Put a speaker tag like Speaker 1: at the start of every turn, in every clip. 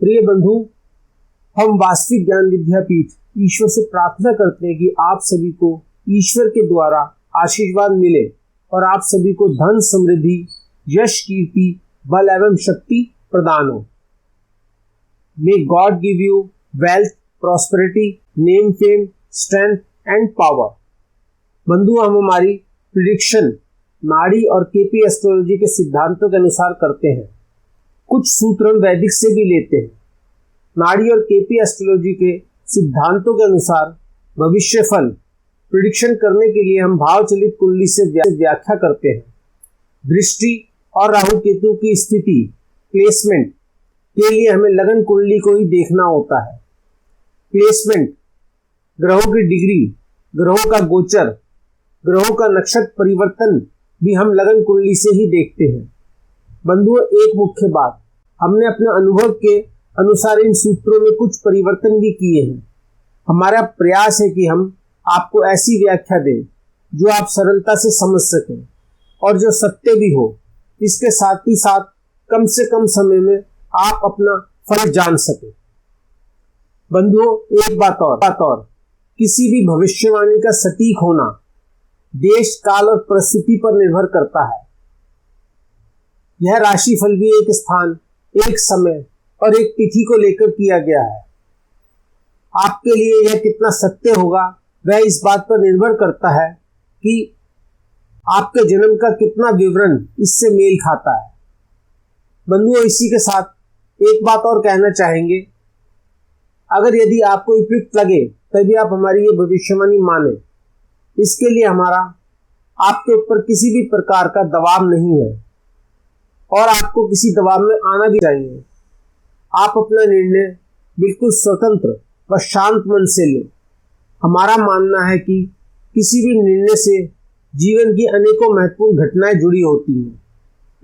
Speaker 1: प्रिय बंधु, हम वास्तविक ज्ञान विद्यापीठ ईश्वर से प्रार्थना करते हैं कि आप सभी को ईश्वर के द्वारा आशीर्वाद मिले और आप सभी को धन, समृद्धि, यश, कीर्ति, बल एवं शक्ति प्रदान हो। May God give you wealth, prosperity, name, fame, strength and power। बंधु, हम हमारी प्रिडिक्शन नाड़ी और केपी एस्ट्रोलॉजी के सिद्धांतों के अनुसार करते हैं। कुछ सूत्र हम वैदिक से भी लेते हैं। नाड़ी और केपी एस्ट्रोलॉजी के सिद्धांतों के अनुसार भविष्य फल प्रिडिक्शन करने के लिए हम भाव चलित कुंडली से व्याख्या करते हैं। दृष्टि और राहु केतु की स्थिति, प्लेसमेंट के लिए हमें लगन कुंडली को ही देखना होता है। प्लेसमेंट, ग्रहों की डिग्री, ग्रहों का गोचर, ग्रहों का नक्षत्र परिवर्तन भी हम लगन कुंडली से ही देखते हैं। बंधुओं, एक मुख्य बात, हमने अपने अनुभव के अनुसार इन सूत्रों में कुछ परिवर्तन भी किए हैं। हमारा प्रयास है कि हम आपको ऐसी व्याख्या दें जो आप सरलता से समझ सकें और जो सत्य भी हो। इसके साथ ही साथ कम से कम समय में आप अपना फल जान सकें। बंधुओं, एक बात और, किसी भी भविष्यवाणी का सटीक होना देश, काल और परिस्थिति पर निर्भर करता है। यह राशिफल भी एक स्थान, एक समय और एक तिथि को लेकर किया गया है। आपके लिए यह कितना सत्य होगा वह इस बात पर निर्भर करता है कि आपके जन्म का कितना विवरण इससे मेल खाता है। बंधुओं, इसी के साथ एक बात और कहना चाहेंगे, अगर यदि आपको उपयुक्त लगे तभी आप हमारी ये भविष्यवाणी माने। इसके लिए हमारा आपके ऊपर किसी भी प्रकार का दबाव नहीं है और आपको किसी दबाव में आना भी चाहिए। आप अपना निर्णय बिल्कुल स्वतंत्र व शांत मन से लें। हमारा मानना है कि किसी भी निर्णय से जीवन की अनेकों महत्वपूर्ण घटनाएं जुड़ी होती हैं,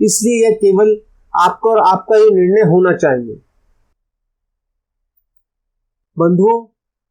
Speaker 1: इसलिए यह केवल आपका और आपका ये निर्णय होना चाहिए। बंधुओं,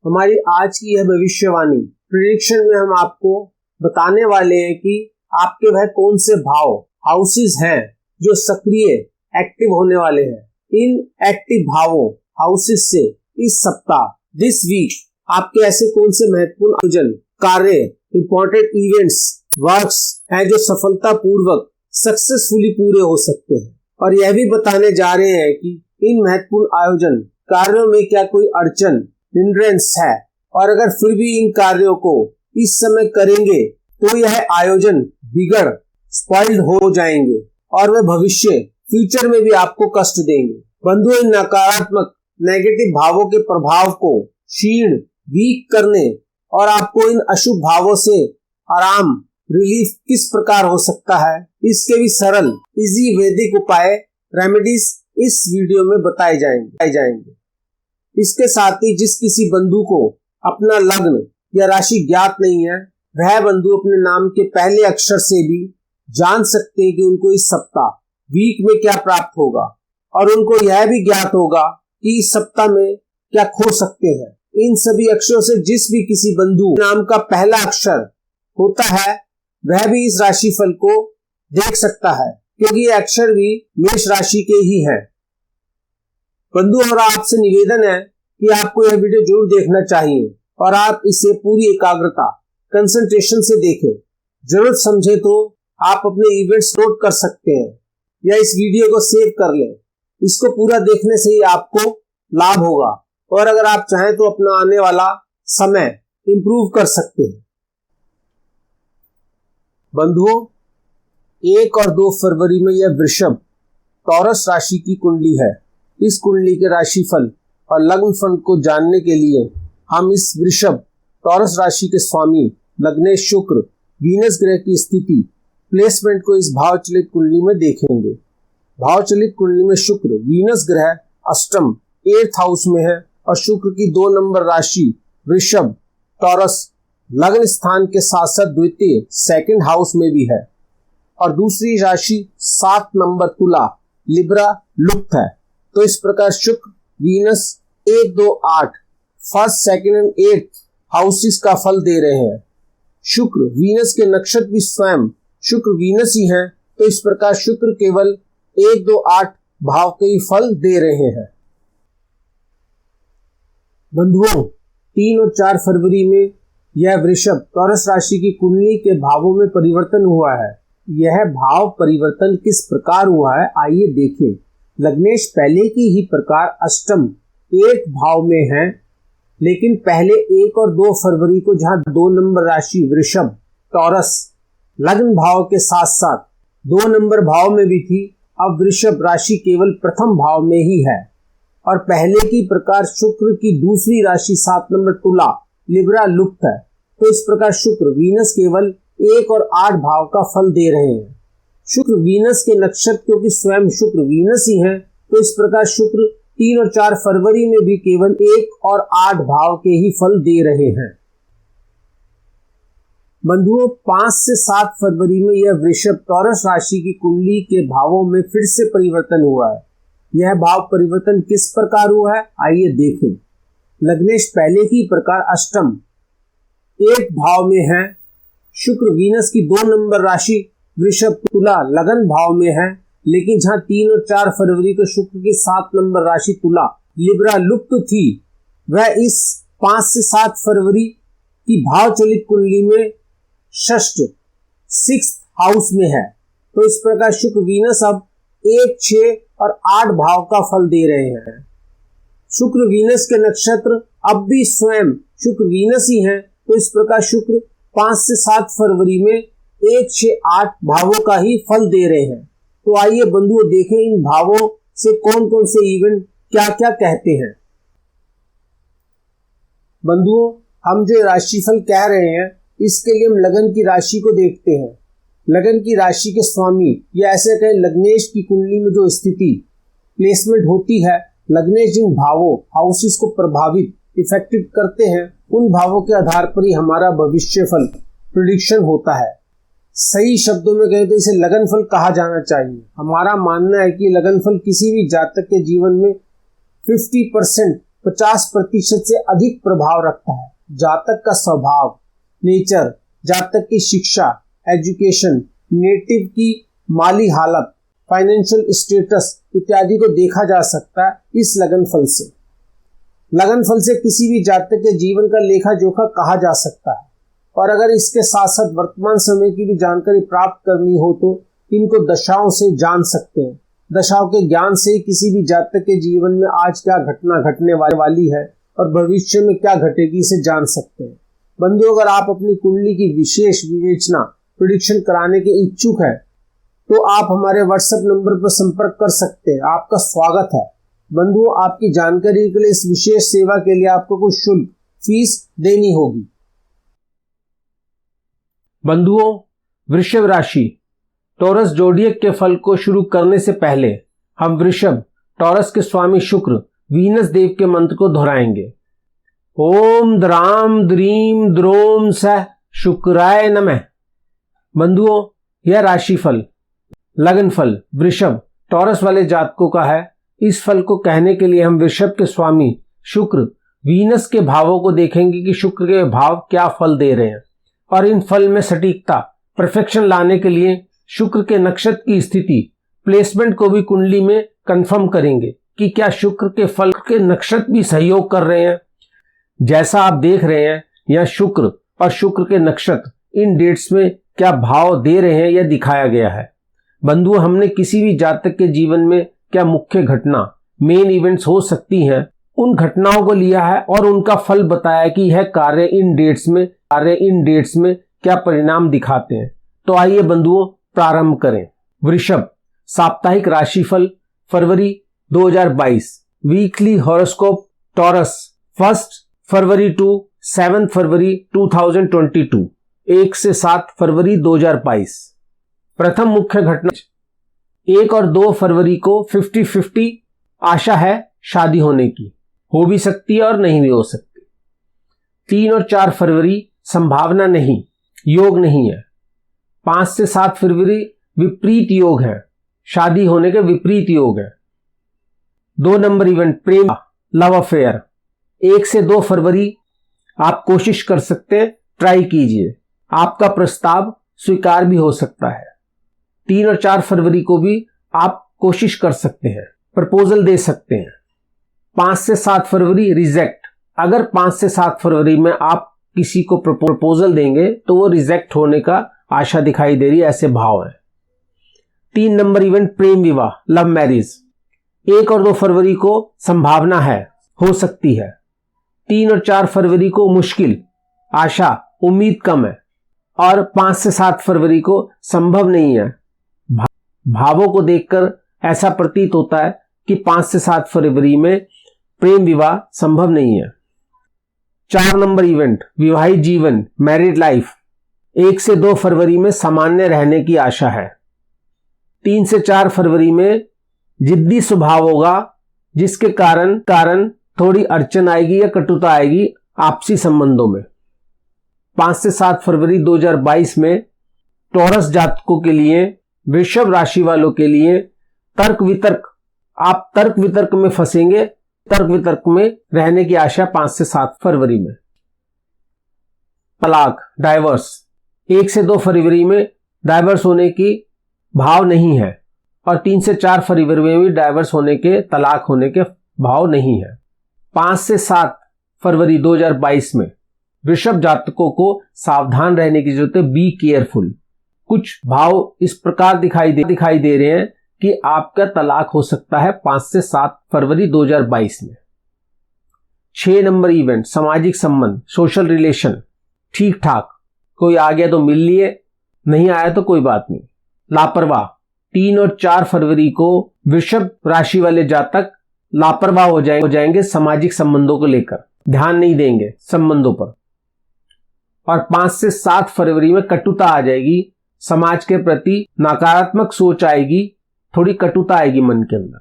Speaker 1: हमारी आज की यह भविष्यवाणी प्रेडिक्शन में हम आपको बताने वाले हैं कि आपके वह कौन से भाव, हाउसेस हैं जो सक्रिय, एक्टिव होने वाले हैं। इन एक्टिव भावों, हाउसेस से इस सप्ताह, दिस वीक, आपके ऐसे कौन से महत्वपूर्ण आयोजन, कार्य, इंपॉर्टेंट इवेंट्स, वर्क्स हैं जो सफलता पूर्वक सक्सेसफुली पूरे हो सकते हैं। और यह भी बताने जा रहे हैं कि इन महत्वपूर्ण आयोजन, कार्यों में क्या कोई अड़चन, हिंड्रेंस है, और अगर फिर भी इन कार्यों को इस समय करेंगे तो यह आयोजन बिगड़, स्पॉइल्ड हो जाएंगे और वह भविष्य, फ्यूचर में भी आपको कष्ट देंगे। बंधुओं, इन नकारात्मक, नेगेटिव भावों के प्रभाव को क्षीण, वीक करने और आपको इन अशुभ भावों से आराम, रिलीफ किस प्रकार हो सकता है, इसके भी सरल, इजी वैदिक उपाय, रेमेडीज इस वीडियो में बताए जाएंगे। इसके साथ ही जिस किसी बंधु को अपना लग्न या राशि ज्ञात नहीं है, वह बंधु अपने नाम के पहले अक्षर से भी जान सकते हैं कि उनको इस सप्ताह, वीक में क्या प्राप्त होगा, और उनको यह भी ज्ञात होगा कि इस सप्ताह में क्या खो सकते हैं। इन सभी अक्षरों से जिस भी किसी बंधु नाम का पहला अक्षर होता है वह भी इस राशिफल को देख सकता है, क्योंकि ये अक्षर भी मेष राशि के ही हैं। बंधु, और आपसे निवेदन है कि आपको यह वीडियो जरूर देखना चाहिए और आप इसे पूरी एकाग्रता, कंसंट्रेशन से देखें। जरूरत समझे तो आप अपने इवेंट्स नोट कर सकते हैं या इस वीडियो को सेव कर लें। इसको पूरा देखने से ही आपको लाभ होगा और अगर आप चाहें तो अपना आने वाला समय इंप्रूव कर सकते हैं। बंधुओं, 1 और 2 फरवरी में यह वृषभ, टॉरस राशि की कुंडली है। इस कुंडली के राशिफल और लग्न फल को जानने के लिए हम इस वृषभ, टॉरस राशि के स्वामी लग्नेश शुक्र, वीनस ग्रह की स्थिति, प्लेसमेंट को इस भावचलित कुंडली में देखेंगे। भावचलित कुंडली में शुक्र, वीनस ग्रह अष्टम, 8th हाउस में है और शुक्र की 2 नंबर राशि वृषभ, टॉरस लग्न स्थान के साथ साथ द्वितीय, 2nd हाउस में भी है, और दूसरी राशि 7 नंबर तुला, लिब्रा, लुप्त है। तो इस प्रकार शुक्र, Venus 1, 2, 8 first, 2nd and 8th houses का फल दे रहे हैं। शुक्र, वीनस के नक्षत्र भी स्वयं शुक्र, वीनस ही हैं, तो इस प्रकार शुक्र केवल 1, 2, 8 भाव के ही फल दे रहे हैं। बंधुओं, 3 और 4 फरवरी में यह वृषभ टॉरस राशि की कुंडली के भावों में परिवर्तन हुआ है। यह भाव परिवर्तन किस प्रकार हुआ है, आइए देखें। लग्नेश पहले की ही प्रकार अष्टम एक भाव में है, लेकिन पहले 1 और 2 फरवरी को जहां 2 नंबर राशि वृषभ टॉरस लग्न भाव के साथ साथ 2 नंबर भाव में भी थी, अब वृषभ राशि केवल प्रथम भाव में ही है। और पहले की प्रकार शुक्र की दूसरी राशि 7 नंबर तुला लिब्रा लुप्त है। तो इस प्रकार शुक्र वीनस केवल 1 और 8 भाव का फल दे रहे हैं। शुक्र वीनस के नक्षत्र, क्योंकि स्वयं शुक्र वीनस ही है, तो इस प्रकार शुक्र 3 और 4 फरवरी में भी केवल 1 और 8 भाव के ही फल दे रहे हैं। बंधुओं, 5 से 7 फरवरी में यह वृषभ टॉरस राशि की कुंडली के भावों में फिर से परिवर्तन हुआ है। यह भाव परिवर्तन किस प्रकार हुआ है, आइए देखें। लग्नेश पहले की प्रकार अष्टम एक भाव में है। शुक्र वीनस की 2 नंबर राशि वृषभ तुला लगन भाव में है, लेकिन जहां 3 और 4 फरवरी को शुक्र की 7 नंबर राशि तुला लिब्रा लुप्त थी, वह इस 5 से 7 फरवरी की भाव चलित कुंडली में षष्ठ 6th हाउस में है। तो इस प्रकार शुक्र वीनस अब 1, 6 और 8 भाव का फल दे रहे हैं। शुक्र वीनस के नक्षत्र अब भी स्वयं शुक्र वीनस ही हैं, तो इस प्रकार शुक्र 5 से 7 फरवरी में 1, 6, 8 भावों का ही फल दे रहे हैं। तो आइए बंधुओं देखें इन भावों से कौन कौन से इवेंट क्या क्या कहते हैं। बंधुओं, हम जो राशिफल कह रहे हैं इसके लिए हम लगन की राशि को देखते हैं। लगन की राशि के स्वामी या ऐसे कहें लग्नेश की कुंडली में जो स्थिति प्लेसमेंट होती है, लग्नेश जिन भावों हाउसेस को प्रभावित इफेक्टेड करते हैं, उन भावों के आधार पर ही हमारा भविष्य फल प्रेडिक्शन होता है। सही शब्दों में कहें तो इसे लगन फल कहा जाना चाहिए। हमारा मानना है कि लगन फल किसी भी जातक के जीवन में 50% से अधिक प्रभाव रखता है। जातक का स्वभाव, नेचर, जातक की शिक्षा, एजुकेशन, नेटिव की माली हालत, फाइनेंशियल स्टेटस इत्यादि को देखा जा सकता है इस लगन फल से। लगन फल से किसी भी जातक के जीवन का लेखा जोखा कहा जा सकता है। और अगर इसके साथ साथ वर्तमान समय की भी जानकारी प्राप्त करनी हो तो इनको दशाओं से जान सकते हैं। दशाओं के ज्ञान से ही किसी भी जातक के जीवन में आज क्या घटना घटने वाली है और भविष्य में क्या घटेगी इसे जान सकते हैं। बंधुओं, अगर आप अपनी कुंडली की विशेष विवेचना प्रेडिक्शन कराने के इच्छुक है तो आप हमारे व्हाट्सएप नंबर पर संपर्क कर सकते हैं। आपका स्वागत है। बंधुओं, आपकी जानकारी के लिए इस विशेष सेवा के लिए आपको कुछ शुल्क फीस देनी होगी। बंधुओं, वृषभ राशि टॉरस जोडियक के फल को शुरू करने से पहले हम वृषभ टॉरस के स्वामी शुक्र वीनस देव के मंत्र को दोहराएंगे। ओम द्राम द्रीम द्रोम सह शुक्राय नमः। बंधुओं, यह राशिफल लगन फल वृषभ टॉरस वाले जातकों का है। इस फल को कहने के लिए हम वृषभ के स्वामी शुक्र वीनस के भावों को देखेंगे कि शुक्र के भाव क्या फल दे रहे हैं, और इन फल में सटीकता परफेक्शन लाने के लिए शुक्र के नक्षत्र की स्थिति प्लेसमेंट को भी कुंडली में कंफर्म करेंगे कि क्या शुक्र के फल के नक्षत्र भी सहयोग कर रहे हैं। जैसा आप देख रहे हैं यह शुक्र और शुक्र के नक्षत्र इन डेट्स में क्या भाव दे रहे हैं यह दिखाया गया है। बंधुओं, हमने किसी भी जातक के जीवन में क्या मुख्य घटना मेन इवेंट्स हो सकती हैं उन घटनाओं को लिया है और उनका फल बताया कि यह कार्य इन डेट्स में क्या परिणाम दिखाते हैं। तो आइए बंधुओं प्रारंभ करें। वृषभ साप्ताहिक राशिफल फरवरी 2022, वीकली हॉरोस्कोप टॉरस 1 फरवरी टू 7 फरवरी 2022, 1 से 7 फरवरी 2022। प्रथम मुख्य घटना 1 और 2 फरवरी को 50-50 आशा है शादी होने की, हो भी सकती है और नहीं भी हो सकती। 3 और 4 फरवरी संभावना नहीं, योग नहीं है। 5 से 7 फरवरी विपरीत योग है, शादी होने के विपरीत योग है। 2 नंबर इवेंट प्रेम लव अफेयर। 1 से 2 फरवरी आप कोशिश कर सकते हैं, ट्राई कीजिए, आपका प्रस्ताव स्वीकार भी हो सकता है। 3 और 4 फरवरी को भी आप कोशिश कर सकते हैं, प्रपोजल दे सकते हैं। 5 से 7 फरवरी रिजेक्ट, अगर 5 से 7 फरवरी में आप किसी को प्रपोजल देंगे तो वो रिजेक्ट होने का आशा दिखाई दे रही है, ऐसे भाव है। 3 नंबर इवेंट प्रेम विवाह, लव मैरिज। 1 और 2 फरवरी को संभावना है, हो सकती है। 3 और 4 फरवरी को मुश्किल, आशा, उम्मीद कम है। और 5 से 7 फरवरी को संभव नहीं है। भावों को देखकर ऐसा प्रतीत होता है कि 5 से 7 फरवरी में प्रेम विवाह संभव नहीं है। 4 नंबर इवेंट विवाहित जीवन, मैरिड लाइफ। 1 से 2 फरवरी में सामान्य रहने की आशा है। 3 से 4 फरवरी में जिद्दी स्वभाव होगा, जिसके कारण थोड़ी अड़चन आएगी या कटुता आएगी आपसी संबंधों में। 5 से 7 फरवरी 2022 में टॉरस जातकों के लिए, वृषभ राशि वालों के लिए तर्क वितर्क में फंसेंगे। तर्क वितर्क में रहने की आशा 5 से 7 फरवरी में। तलाक, डाइवर्स। 1 से 2 फरवरी में डाइवर्स होने की भाव नहीं है और 3 से 4 फरवरी में भी डाइवर्स होने के, तलाक होने के भाव नहीं है। 5 से 7 फरवरी 2022 में वृषभ जातकों को सावधान रहने की जरूरत है, बी केयरफुल। कुछ भाव इस प्रकार दिखाई दे रहे हैं कि आपका तलाक हो सकता है 5 से 7 फरवरी 2022 में। 6 नंबर इवेंट सामाजिक संबंध, सोशल रिलेशन, ठीक ठाक। कोई आ गया तो मिल लिए, नहीं आया तो कोई बात नहीं। लापरवाह। 3 और 4 फरवरी को वृषभ राशि वाले जातक लापरवाह हो जाएंगे सामाजिक संबंधों को लेकर, ध्यान नहीं देंगे संबंधों पर। और 5 से 7 फरवरी में कटुता आ जाएगी, समाज के प्रति नकारात्मक सोच आएगी, थोड़ी कटुता आएगी मन के अंदर।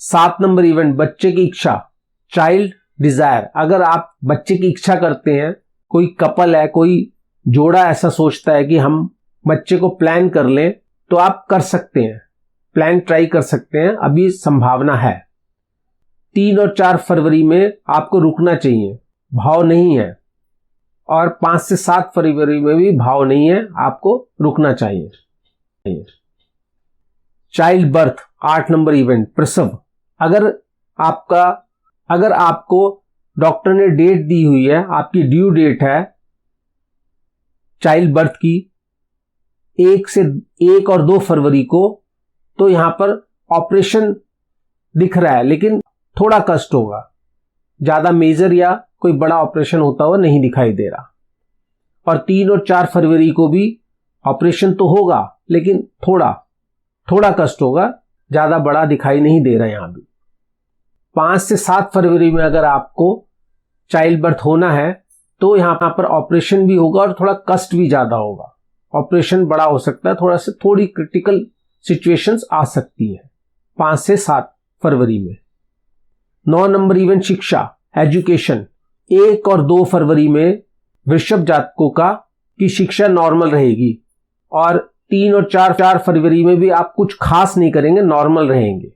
Speaker 1: 7 नंबर इवेंट बच्चे की इच्छा, चाइल्ड डिजायर। अगर आप बच्चे की इच्छा करते हैं, कोई कपल है, कोई जोड़ा ऐसा सोचता है कि हम बच्चे को प्लान कर लें, तो आप कर सकते हैं, प्लान ट्राई कर सकते हैं, अभी संभावना है। 3 और 4 फरवरी में आपको रुकना चाहिए, भाव नहीं है। और 5 से 7 फरवरी में भी भाव नहीं है, आपको रुकना चाहिए। चाइल्ड बर्थ, 8 नंबर इवेंट प्रसव। अगर आपको डॉक्टर ने डेट दी हुई है, आपकी ड्यू डेट है चाइल्ड बर्थ की 1 और 2 फरवरी को, तो यहां पर ऑपरेशन दिख रहा है, लेकिन थोड़ा कष्ट होगा, ज्यादा मेजर या कोई बड़ा ऑपरेशन होता हुआ नहीं दिखाई दे रहा। और 3 और 4 फरवरी को भी ऑपरेशन तो होगा, लेकिन थोड़ा कष्ट होगा, ज्यादा बड़ा दिखाई नहीं दे रहा यहां भी। 5 से 7 फरवरी में अगर आपको चाइल्ड बर्थ होना है तो यहां पर ऑपरेशन भी होगा और थोड़ा कष्ट भी ज्यादा होगा। ऑपरेशन बड़ा हो सकता है, थोड़ी क्रिटिकल सिचुएशंस आ सकती है 5 से 7 फरवरी में। 9 नंबर इवेंट शिक्षा, एजुकेशन। 1 और 2 फरवरी में वृषभ जातकों की शिक्षा नॉर्मल रहेगी और 3 और 4 फरवरी में भी आप कुछ खास नहीं करेंगे, नॉर्मल रहेंगे।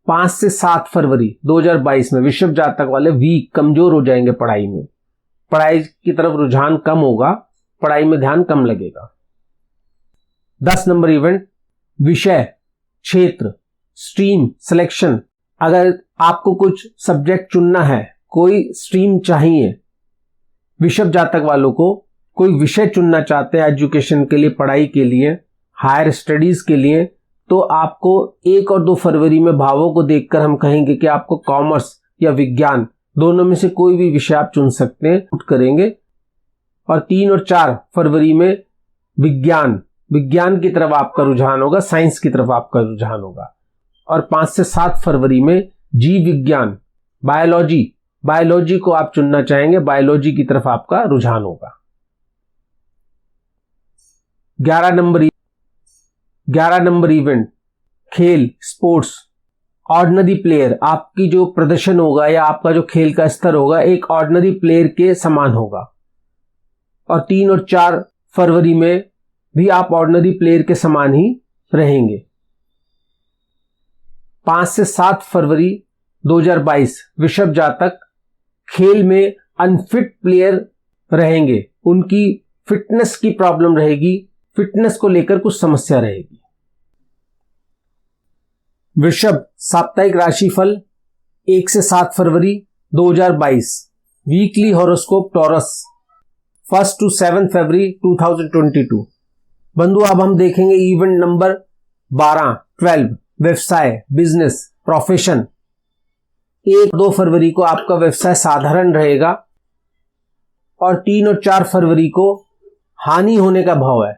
Speaker 1: 5 से 7 फरवरी 2022 में वृषभ जातक वाले वीक, कमजोर हो जाएंगे पढ़ाई में, पढ़ाई की तरफ रुझान कम होगा, पढ़ाई में ध्यान कम लगेगा। 10 नंबर इवेंट विषय, क्षेत्र, स्ट्रीम सिलेक्शन। अगर आपको कुछ सब्जेक्ट चुनना है, कोई स्ट्रीम चाहिए, वृषभ जातक वालों को कोई विषय चुनना चाहते हैं एजुकेशन के लिए, पढ़ाई के लिए, हायर स्टडीज के लिए, तो आपको 1 और 2 फरवरी में भावों को देखकर हम कहेंगे कि आपको कॉमर्स या विज्ञान, दोनों में से कोई भी विषय आप चुन सकते हैं, करेंगे। और 3 और 4 फरवरी में विज्ञान की तरफ आपका रुझान होगा, साइंस की तरफ आपका रुझान होगा। और 5 से 7 फरवरी में जीव विज्ञान, बायोलॉजी को आप चुनना चाहेंगे, बायोलॉजी की तरफ आपका रुझान होगा। 11 नंबर इवेंट खेल, स्पोर्ट्स, ऑर्डिनरी प्लेयर। आपकी जो प्रदर्शन होगा या आपका जो खेल का स्तर होगा एक ऑर्डिनरी प्लेयर के समान होगा। और 3 और 4 फरवरी में भी आप ऑर्डिनरी प्लेयर के समान ही रहेंगे। 5 से 7 फरवरी 2022 वृषभ जातक खेल में अनफिट प्लेयर रहेंगे, उनकी फिटनेस की प्रॉब्लम रहेगी, फिटनेस को लेकर कुछ समस्या रहेगी। वृषभ साप्ताहिक राशिफल 1 से 7 फरवरी 2022 वीकली हॉरोस्कोप टॉरस 1 to 7 फरवरी 2022। बंधु अब हम देखेंगे इवेंट नंबर 12 व्यवसाय, बिजनेस, प्रोफेशन। 1-2 फरवरी को आपका व्यवसाय साधारण रहेगा और 3 और 4 फरवरी को हानि होने का भाव है,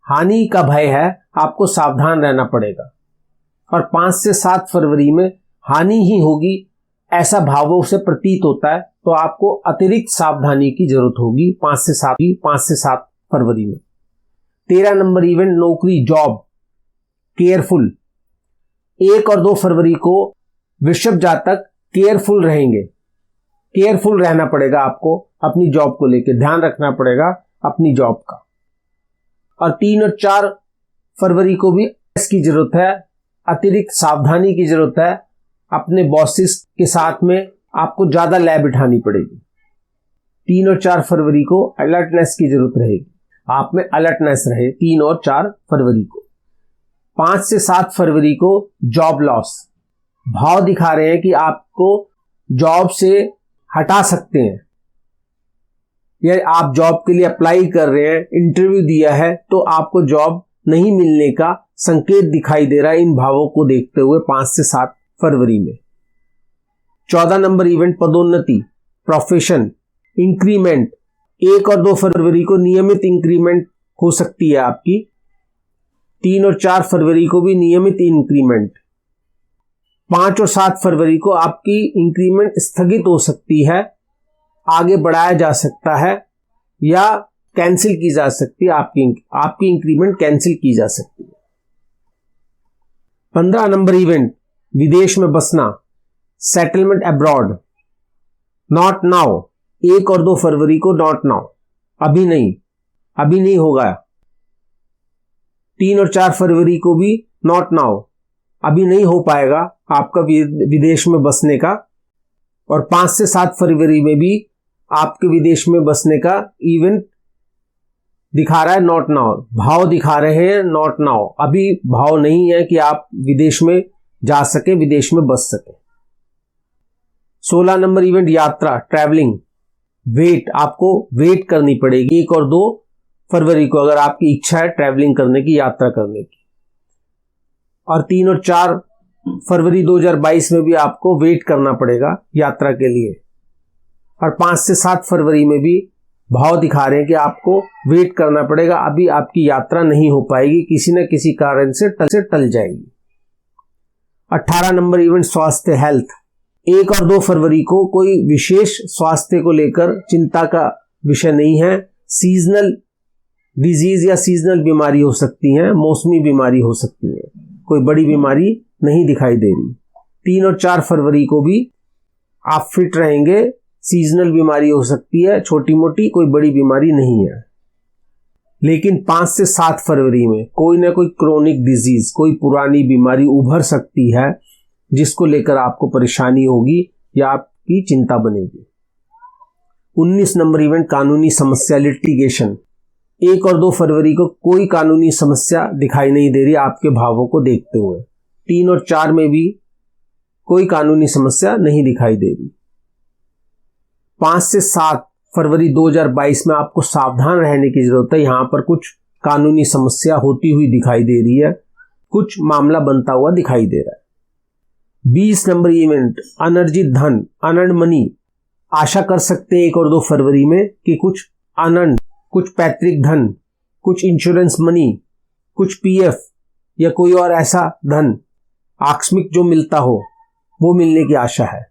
Speaker 1: हानि का भय है, आपको सावधान रहना पड़ेगा। और 5 से 7 फरवरी में हानि ही होगी ऐसा भावों से प्रतीत होता है, तो आपको अतिरिक्त सावधानी की जरूरत होगी 5 से 7 फरवरी में। 13 नंबर इवेंट नौकरी, जॉब, केयरफुल। 1 और 2 फरवरी को वृषभ जातक केयरफुल रहेंगे, केयरफुल रहना पड़ेगा आपको अपनी जॉब को लेकर, ध्यान रखना पड़ेगा अपनी जॉब का। और 3 और 4 फरवरी को भी इसकी जरूरत है, अतिरिक्त सावधानी की जरूरत है। अपने बॉसेस के साथ में आपको ज्यादा लय बिठानी पड़ेगी। 3 और 4 फरवरी को अलर्टनेस की जरूरत रहेगी, आप में अलर्टनेस रहे 3 और 4 फरवरी को। 5 से 7 फरवरी को जॉब लॉस, भाव दिखा रहे हैं कि आपको जॉब से हटा सकते हैं, या आप जॉब के लिए अप्लाई कर रहे हैं, इंटरव्यू दिया है, तो आपको जॉब नहीं मिलने का संकेत दिखाई दे रहा है इन भावों को देखते हुए 5 से 7 फरवरी में। 14 नंबर इवेंट पदोन्नति, प्रोफेशन, इंक्रीमेंट। 1 और 2 फरवरी को नियमित इंक्रीमेंट हो सकती है आपकी। 3 और 4 फरवरी को भी नियमित इंक्रीमेंट। 5 और 7 फरवरी को आपकी इंक्रीमेंट स्थगित हो सकती है, आगे बढ़ाया जा सकता है या कैंसिल की जा सकती है, आपकी इंक्रीमेंट कैंसिल की जा सकती है। 15 नंबर इवेंट विदेश में बसना, सेटलमेंट अब्रॉड, नॉट नाउ। 1 और 2 फरवरी को नॉट नाउ, अभी नहीं होगा। 3 और 4 फरवरी को भी नॉट नाउ, अभी नहीं हो पाएगा आपका विदेश में बसने का। और 5 से 7 फरवरी में भी आपके विदेश में बसने का इवेंट दिखा रहा है नॉट नाउ, भाव दिखा रहे हैं नॉट नाउ, अभी भाव नहीं है कि आप विदेश में जा सके, विदेश में बस सके। 16 नंबर इवेंट यात्रा, ट्रैवलिंग, वेट, आपको वेट करनी पड़ेगी 1 और 2 फरवरी को अगर आपकी इच्छा है ट्रैवलिंग करने की, यात्रा करने की। और 3 और 4 फरवरी 2022 में भी आपको वेट करना पड़ेगा यात्रा के लिए। और 5 से 7 फरवरी में भी भाव दिखा रहे हैं कि आपको वेट करना पड़ेगा, अभी आपकी यात्रा नहीं हो पाएगी, किसी न किसी कारण से टल जाएगी। 18 नंबर इवेंट स्वास्थ्य, हेल्थ। 1 और 2 फरवरी को कोई विशेष स्वास्थ्य को लेकर चिंता का विषय नहीं है। सीजनल डिजीज या सीजनल बीमारी हो सकती है, मौसमी बीमारी हो सकती है, कोई बड़ी बीमारी नहीं दिखाई दे रही। 3 और 4 फरवरी को भी आप फिट रहेंगे, सीजनल बीमारी हो सकती है, छोटी मोटी, कोई बड़ी बीमारी नहीं है। लेकिन 5 से 7 फरवरी में कोई ना कोई क्रोनिक डिजीज, कोई पुरानी बीमारी उभर सकती है जिसको लेकर आपको परेशानी होगी या आपकी चिंता बनेगी। 19 नंबर इवेंट कानूनी समस्या, लिटिगेशन। 1 और 2 फरवरी को कोई कानूनी समस्या दिखाई नहीं दे रही आपके भावों को देखते हुए। 3 और 4 में भी कोई कानूनी समस्या नहीं दिखाई दे रही। 5 से 7 फरवरी 2022 में आपको सावधान रहने की जरूरत है, यहां पर कुछ कानूनी समस्या होती हुई दिखाई दे रही है, कुछ मामला बनता हुआ दिखाई दे रहा है। 20 नंबर इवेंट अनर्जित धन, अनर्न मनी। आशा कर सकते हैं 1 और 2 फरवरी में कि कुछ अनर्न, कुछ पैतृक धन, कुछ इंश्योरेंस मनी, कुछ पीएफ या कोई और ऐसा धन आकस्मिक जो मिलता हो, वो मिलने की आशा है।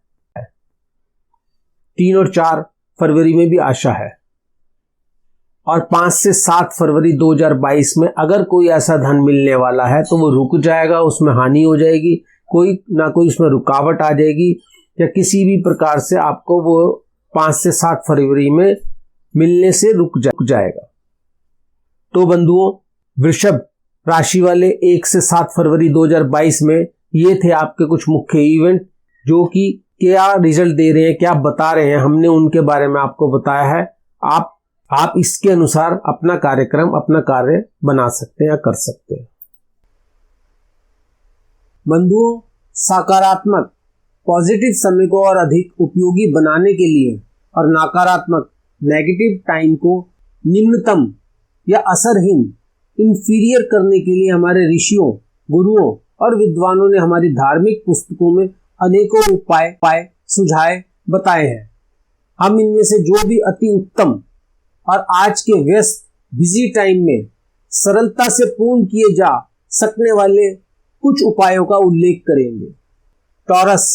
Speaker 1: 3 और 4 फरवरी में भी आशा है। और 5 से 7 फरवरी 2022 में अगर कोई ऐसा धन मिलने वाला है तो वो रुक जाएगा, उसमें हानि हो जाएगी, कोई ना कोई उसमें रुकावट आ जाएगी, या किसी भी प्रकार से आपको वो 5 से 7 फरवरी में मिलने से रुक जाएगा। तो बंधुओं, वृषभ राशि वाले 1 से 7 फरवरी 2022 में ये थे आपके कुछ मुख्य इवेंट, जो कि क्या रिजल्ट दे रहे हैं, क्या बता रहे हैं, हमने उनके बारे में आपको बताया है। आप इसके अनुसार अपना कार्यक्रम, अपना कार्य बना सकते हैं या कर सकते हैं। बंधुओं, सकारात्मक पॉजिटिव समय को और अधिक उपयोगी बनाने के लिए और नकारात्मक नेगेटिव टाइम को निम्नतम या असरहीन इंफीरियर करने के लिए हमारे ऋषियों, गुरुओं और विद्वानों ने हमारी धार्मिक पुस्तकों में अनेकों उपाय सुझाए बताए हैं। हम इनमें से जो भी अति उत्तम और आज के व्यस्त बिजी टाइम में सरलता से पूर्ण किए जा सकने वाले कुछ उपायों का उल्लेख करेंगे। टॉरस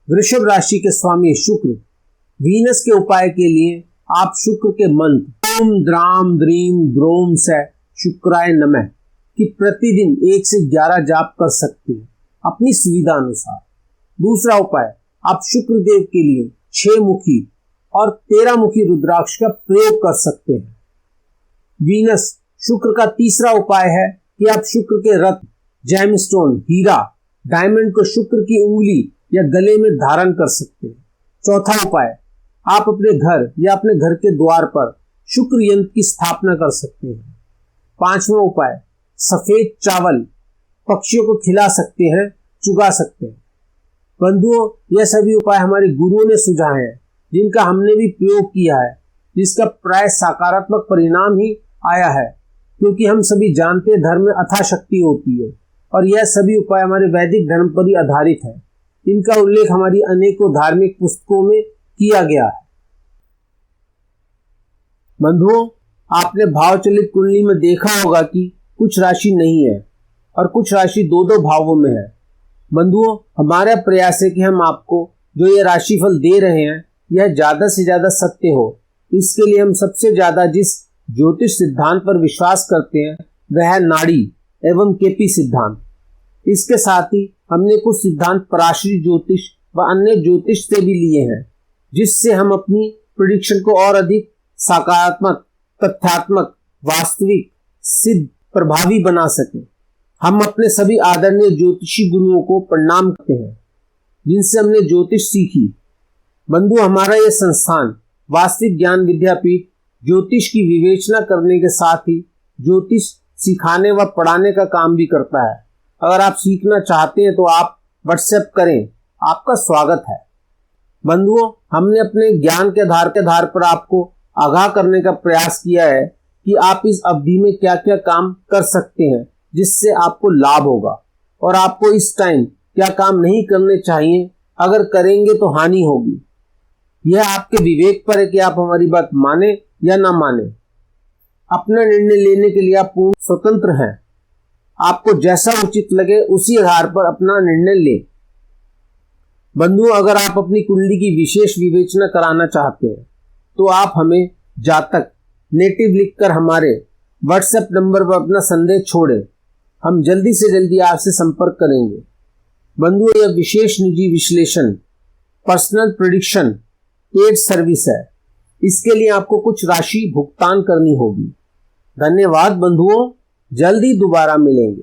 Speaker 1: वृषभ राशि के स्वामी शुक्र, वीनस के उपाय के लिए आप शुक्र के मंत्र ओम द्राम द्रीम द्रोम से शुक्राय नमः कि प्रतिदिन 1 से 11 जाप कर सकते हैं अपनी सुविधा अनुसार। दूसरा उपाय, आप शुक्र देव के लिए 6 मुखी और 13 मुखी रुद्राक्ष का प्रयोग कर सकते हैं। वीनस शुक्र का तीसरा उपाय है कि आप शुक्र के रत्न, जेमस्टोन, हीरा, डायमंड को शुक्र की उंगली या गले में धारण कर सकते हैं। चौथा उपाय, आप अपने घर या अपने घर के द्वार पर शुक्र यंत्र की स्थापना कर सकते हैं। पांचवा उपाय, सफेद चावल पक्षियों को खिला सकते हैं, चुगा सकते हैं। बंधुओं, यह सभी उपाय हमारे गुरुओं ने सुझाए हैं, जिनका हमने भी प्रयोग किया है, जिसका प्राय सकारात्मक परिणाम ही आया है, क्योंकि हम सभी जानते हैं धर्म में अथाह शक्ति होती है और यह सभी उपाय हमारे वैदिक धर्म पर ही आधारित है। इनका उल्लेख हमारी अनेकों धार्मिक पुस्तकों में किया गया है। बंधुओं, आपने भावचलित कुंडली में देखा होगा कि कुछ राशि नहीं है और कुछ राशि 2-2 भावों में है। बंधुओं, हमारा प्रयास है कि हम आपको जो ये राशिफल दे रहे हैं यह ज्यादा से ज्यादा सत्य हो। इसके लिए हम सबसे ज्यादा जिस ज्योतिष सिद्धांत पर विश्वास करते हैं वह है नाड़ी एवं केपी सिद्धांत। इसके साथ ही हमने कुछ सिद्धांत पराशरी ज्योतिष व अन्य ज्योतिष से भी लिए हैं, जिससे हम अपनी प्रेडिक्शन को और अधिक सकारात्मक, तथ्यात्मक, वास्तविक, सिद्ध, प्रभावी बना सके। हम अपने सभी आदरणीय ज्योतिषी गुरुओं को प्रणाम करते हैं जिनसे हमने ज्योतिष सीखी। बंधु, हमारा यह संस्थान वास्तविक ज्ञान विद्यापीठ ज्योतिष की विवेचना करने के साथ ही ज्योतिष सिखाने व पढ़ाने का काम भी करता है। अगर आप सीखना चाहते हैं तो आप व्हाट्सएप करें, आपका स्वागत है। बंधुओं, हमने अपने ज्ञान के आधार पर आपको आगाह करने का प्रयास किया है कि आप इस अवधि में क्या क्या काम कर सकते हैं जिससे आपको लाभ होगा, और आपको इस टाइम क्या काम नहीं करने चाहिए, अगर करेंगे तो हानि होगी। यह आपके विवेक पर है कि आप हमारी बात माने या ना माने। अपना निर्णय लेने के लिए आप पूर्ण स्वतंत्र हैं। आपको जैसा उचित लगे उसी आधार पर अपना निर्णय लें। बंधुओं, अगर आप अपनी कुंडली की विशेष विवेचना कराना चाहते हैं तो आप हमें जातक नेटिव लिखकर हमारे व्हाट्सएप नंबर पर अपना संदेश छोड़ें। हम जल्दी से जल्दी आपसे संपर्क करेंगे। बंधुओं, यह विशेष निजी विश्लेषण पर्सनल प्रेडिक्शन पेड सर्विस है। इसके लिए आपको कुछ राशि भुगतान करनी होगी। धन्यवाद बंधुओं, जल्दी दोबारा मिलेंगे।